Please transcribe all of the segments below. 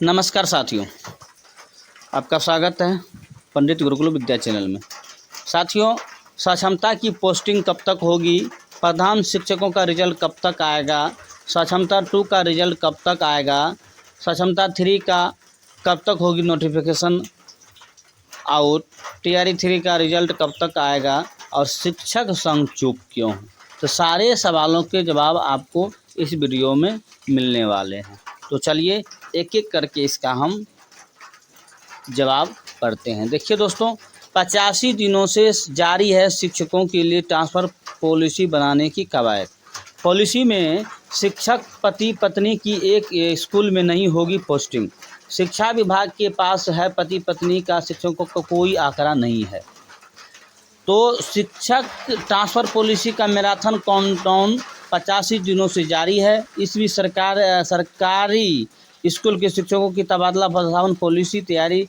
नमस्कार साथियों, आपका स्वागत है पंडित गुरुकुल विद्या चैनल में। साथियों, सक्षमता की पोस्टिंग कब तक होगी, प्रधान शिक्षकों का रिजल्ट कब तक आएगा, सक्षमता 2 का रिजल्ट कब तक आएगा, सक्षमता 3 का कब तक होगी नोटिफिकेशन आउट, टीआरई 3 का रिजल्ट कब तक आएगा और शिक्षक संघ चुप क्यों? तो सारे सवालों के जवाब आपको इस वीडियो में मिलने वाले हैं। तो चलिए एक एक करके इसका हम जवाब पढ़ते हैं। देखिए दोस्तों, 85 दिनों से जारी है शिक्षकों के लिए ट्रांसफ़र पॉलिसी बनाने की कवायद। पॉलिसी में शिक्षक पति पत्नी की एक स्कूल में नहीं होगी पोस्टिंग। शिक्षा विभाग के पास है पति पत्नी का शिक्षकों का कोई आंकड़ा नहीं है। तो शिक्षक ट्रांसफ़र पॉलिसी का मैराथन काउंटडाउन 85 दिनों से जारी है। इस बीच सरकारी स्कूल के शिक्षकों की तबादला बदलाव पॉलिसी तैयारी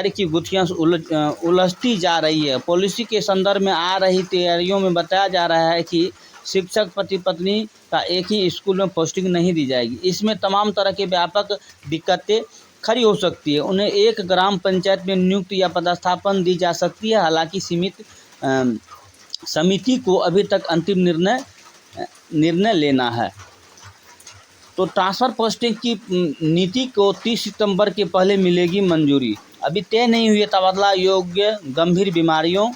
की गुत्थियां उलझती जा रही है। पॉलिसी के संदर्भ में आ रही तैयारियों में बताया जा रहा है कि शिक्षक पति पत्नी का एक ही स्कूल में पोस्टिंग नहीं दी जाएगी। इसमें तमाम तरह के व्यापक दिक्कतें खड़ी हो सकती है। उन्हें एक ग्राम पंचायत में नियुक्त या पदस्थापन दी जा सकती है। हालांकि सीमित समिति को अभी तक अंतिम निर्णय लेना है। तो ट्रांसफ़र पोस्टिंग की नीति को 30 सितंबर के पहले मिलेगी मंजूरी। अभी तय नहीं हुई है तबादला योग्य गंभीर बीमारियां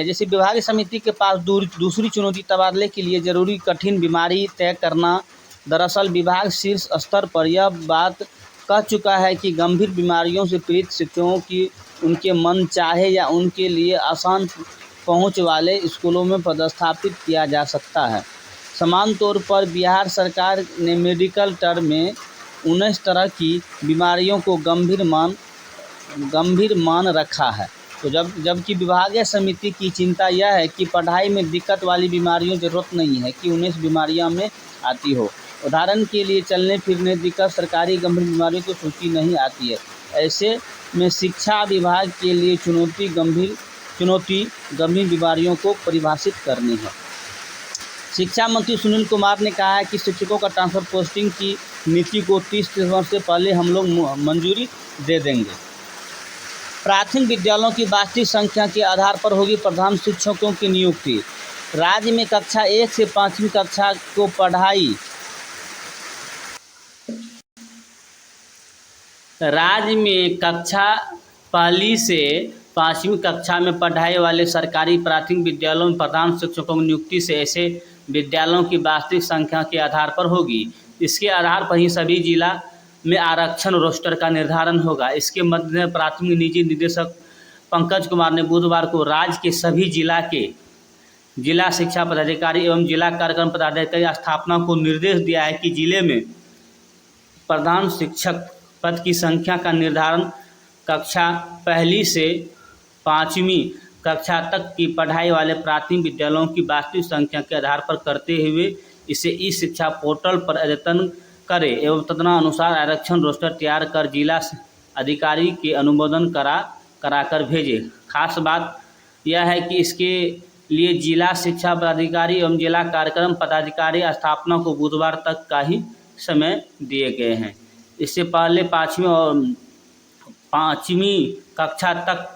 जैसे विभागीय समिति के पास दूसरी चुनौती तबादले के लिए जरूरी कठिन बीमारी तय करना। दरअसल विभाग शीर्ष स्तर पर यह बात कह चुका है कि गंभीर बीमारियों से पीड़ित शिक्षकों की उनके मन चाहे या उनके लिए आसान पहुंच वाले स्कूलों में पदस्थापित किया जा सकता है। समान तौर पर बिहार सरकार ने मेडिकल टर्म में 19 तरह की बीमारियों को गंभीर मान रखा है। तो जबकि विभागीय समिति की चिंता यह है कि पढ़ाई में दिक्कत वाली बीमारियों की जरूरत नहीं है कि 19 बीमारियां में आती हो। उदाहरण के लिए चलने फिरने दिक्कत सरकारी गंभीर बीमारियों की सूची नहीं आती है। ऐसे में शिक्षा विभाग के लिए चुनौती गंभीर बीमारियों को परिभाषित करनी है। शिक्षा मंत्री सुनील कुमार ने कहा है कि शिक्षकों का ट्रांसफ़र पोस्टिंग की नीति को 30 सितंबर से पहले हम लोग मंजूरी दे देंगे। प्राथमिक विद्यालयों की वास्तविक संख्या के आधार पर होगी प्रधान शिक्षकों की नियुक्ति। राज्य में कक्षा 1 से 5वीं कक्षा को राज्य में कक्षा 1 से 5वीं कक्षा में पढ़ाई वाले सरकारी प्राथमिक विद्यालयों में प्रधान शिक्षकों की नियुक्ति से ऐसे विद्यालयों की वास्तविक संख्या के आधार पर होगी। इसके आधार पर ही सभी जिला में आरक्षण रोस्टर का निर्धारण होगा। इसके मध्य में प्राथमिक निजी निदेशक पंकज कुमार ने बुधवार को राज्य के सभी जिला शिक्षा पदाधिकारी एवं जिला कार्यक्रम पदाधिकारी स्थापना को निर्देश दिया है कि जिले में प्रधान शिक्षक पद की संख्या का निर्धारण कक्षा 1 से 5वीं कक्षा तक की पढ़ाई वाले प्राथमिक विद्यालयों की वास्तविक संख्या के आधार पर करते हुए इसे ई शिक्षा पोर्टल पर अद्यतन करे एवं तदनुसार आरक्षण रोस्टर तैयार कर जिला अधिकारी के अनुमोदन कराकर भेजे। खास बात यह है कि इसके लिए जिला शिक्षा पदाधिकारी एवं जिला कार्यक्रम पदाधिकारी स्थापना को बुधवार तक का ही समय दिए गए हैं। इससे पहले 5वीं कक्षा तक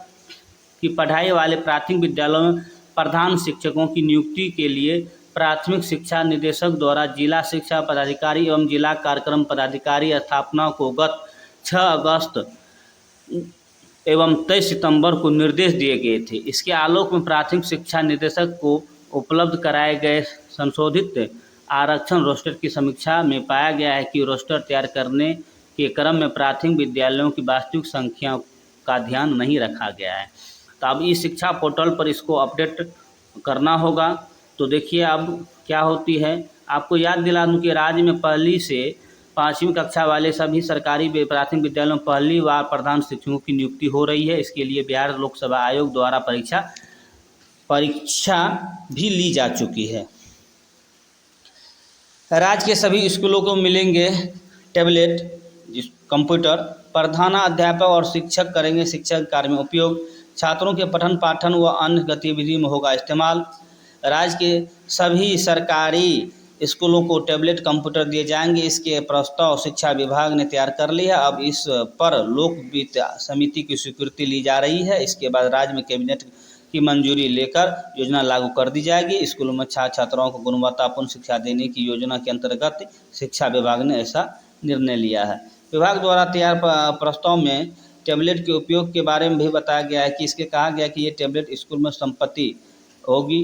की पढ़ाई वाले प्राथमिक विद्यालयों में प्रधान शिक्षकों की नियुक्ति के लिए प्राथमिक शिक्षा निदेशक द्वारा जिला शिक्षा पदाधिकारी एवं जिला कार्यक्रम पदाधिकारी स्थापना को गत 6 अगस्त एवं 23 सितंबर को निर्देश दिए गए थे। इसके आलोक में प्राथमिक शिक्षा निदेशक को उपलब्ध कराए गए संशोधित आरक्षण रोस्टर की समीक्षा में पाया गया है कि रोस्टर तैयार करने के क्रम में प्राथमिक विद्यालयों की वास्तविक संख्या का ध्यान नहीं रखा गया है। तो अब ई शिक्षा पोर्टल पर इसको अपडेट करना होगा। तो देखिए अब क्या होती है। आपको याद दिला दूं कि राज्य में 1 से 5वीं कक्षा वाले सभी सरकारी प्राथमिक विद्यालयों में पहली बार प्रधान शिक्षकों की नियुक्ति हो रही है। इसके लिए बिहार लोक सेवा आयोग द्वारा परीक्षा भी ली जा चुकी है। राज्य के सभी स्कूलों को मिलेंगे टैबलेट कंप्यूटर। प्रधानाध्यापक और शिक्षक करेंगे शिक्षण कार्य में उपयोग। छात्रों के पठन पाठन व अन्य गतिविधि में होगा इस्तेमाल। राज्य के सभी सरकारी स्कूलों को टैबलेट कंप्यूटर दिए जाएंगे। इसके प्रस्ताव शिक्षा विभाग ने तैयार कर लिया है। अब इस पर लोक वित्त समिति की स्वीकृति ली जा रही है। इसके बाद राज्य में कैबिनेट की मंजूरी लेकर योजना लागू कर दी जाएगी। स्कूलों में छात्र छात्राओं को गुणवत्तापूर्ण शिक्षा देने की योजना के अंतर्गत शिक्षा विभाग ने ऐसा निर्णय लिया है। विभाग द्वारा तैयार प्रस्ताव में टैबलेट के उपयोग के बारे में भी बताया गया है कि इसके कहा गया कि ये टैबलेट स्कूल में संपत्ति होगी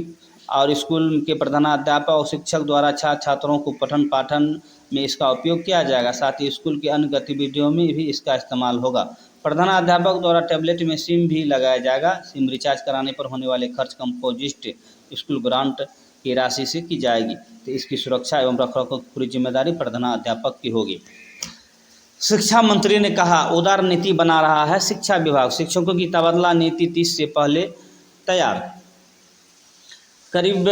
और स्कूल के प्रधानाध्यापक और शिक्षक द्वारा छात्र छात्रों को पठन पाठन में इसका उपयोग किया जाएगा। साथ ही स्कूल की अन्य गतिविधियों में भी इसका इस्तेमाल होगा। प्रधानाध्यापक द्वारा टैबलेट में सिम भी लगाया जाएगा। सिम रिचार्ज कराने पर होने वाले खर्च कंपोजिट स्कूल ग्रांट की राशि से की जाएगी। तो इसकी सुरक्षा एवं रखरखाव की पूरी जिम्मेदारी प्रधानाध्यापक की होगी। शिक्षा मंत्री ने कहा, उदार नीति बना रहा है शिक्षा विभाग। शिक्षकों की तबादला नीति 30 से पहले तैयार। करीब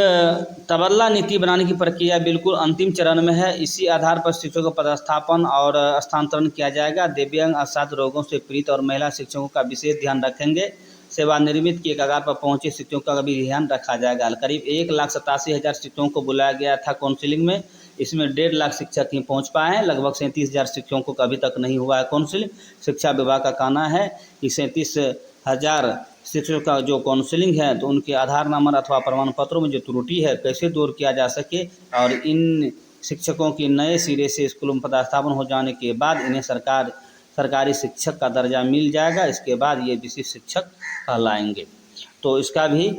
तबादला नीति बनाने की प्रक्रिया बिल्कुल अंतिम चरण में है। इसी आधार पर शिक्षकों का पदस्थापन और स्थानांतरण किया जाएगा। दिव्यांग असाध्य रोगों से पीड़ित और महिला शिक्षकों का विशेष ध्यान रखेंगे। सेवानिवृत्त की कगार पर पहुंचे शिक्षकों का भी ध्यान रखा जाएगा। करीब 1,87,000 शिक्षकों को बुलाया गया था काउंसिलिंग में। इसमें 1.5 लाख शिक्षक ही पहुंच पाए हैं। लगभग 37,000 शिक्षकों को अभी तक नहीं हुआ है काउंसिलिंग। शिक्षा विभाग का कहना है कि 37,000 शिक्षकों का जो काउंसिलिंग है तो उनके आधार नंबर अथवा प्रमाण पत्रों में जो त्रुटि है कैसे दूर किया जा सके और इन शिक्षकों की नए सिरे से स्कूलों में पदस्थापन हो जाने के बाद इन्हें सरकारी शिक्षक का दर्जा मिल जाएगा। इसके बाद ये विशिष्ट शिक्षक कहलाएंगे। तो इसका भी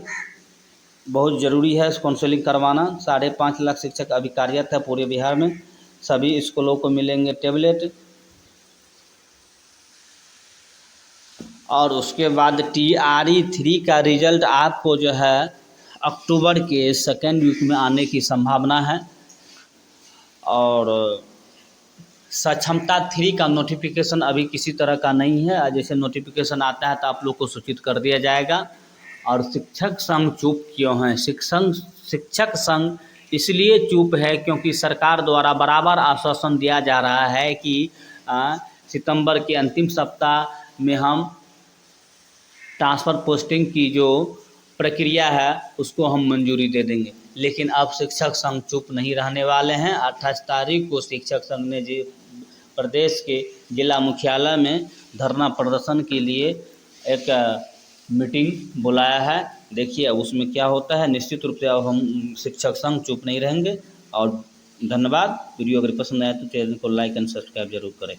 बहुत ज़रूरी है काउंसलिंग करवाना। 5.5 लाख शिक्षक अभी कार्यरत है पूरे बिहार में। सभी स्कूलों को मिलेंगे टैबलेट और उसके बाद TRE 3 का रिजल्ट आपको जो है अक्टूबर के सेकेंड वीक में आने की संभावना है। और सक्षमता 3 का नोटिफिकेशन अभी किसी तरह का नहीं है। जैसे नोटिफिकेशन आता है तो आप लोग को सूचित कर दिया जाएगा। और शिक्षक संघ चुप क्यों हैं? शिक्षक संघ इसलिए चुप है क्योंकि सरकार द्वारा बराबर आश्वासन दिया जा रहा है कि सितंबर के अंतिम सप्ताह में हम ट्रांसफ़र पोस्टिंग की जो प्रक्रिया है उसको हम मंजूरी दे देंगे। लेकिन अब शिक्षक संघ चुप नहीं रहने वाले हैं। 28 तारीख को शिक्षक संघ ने जी प्रदेश के जिला मुख्यालय में धरना प्रदर्शन के लिए एक मीटिंग बुलाया है। देखिए उसमें क्या होता है। निश्चित रूप से अब हम शिक्षक संघ चुप नहीं रहेंगे। और धन्यवाद। वीडियो अगर पसंद आए तो चैनल को लाइक एंड सब्सक्राइब जरूर करें।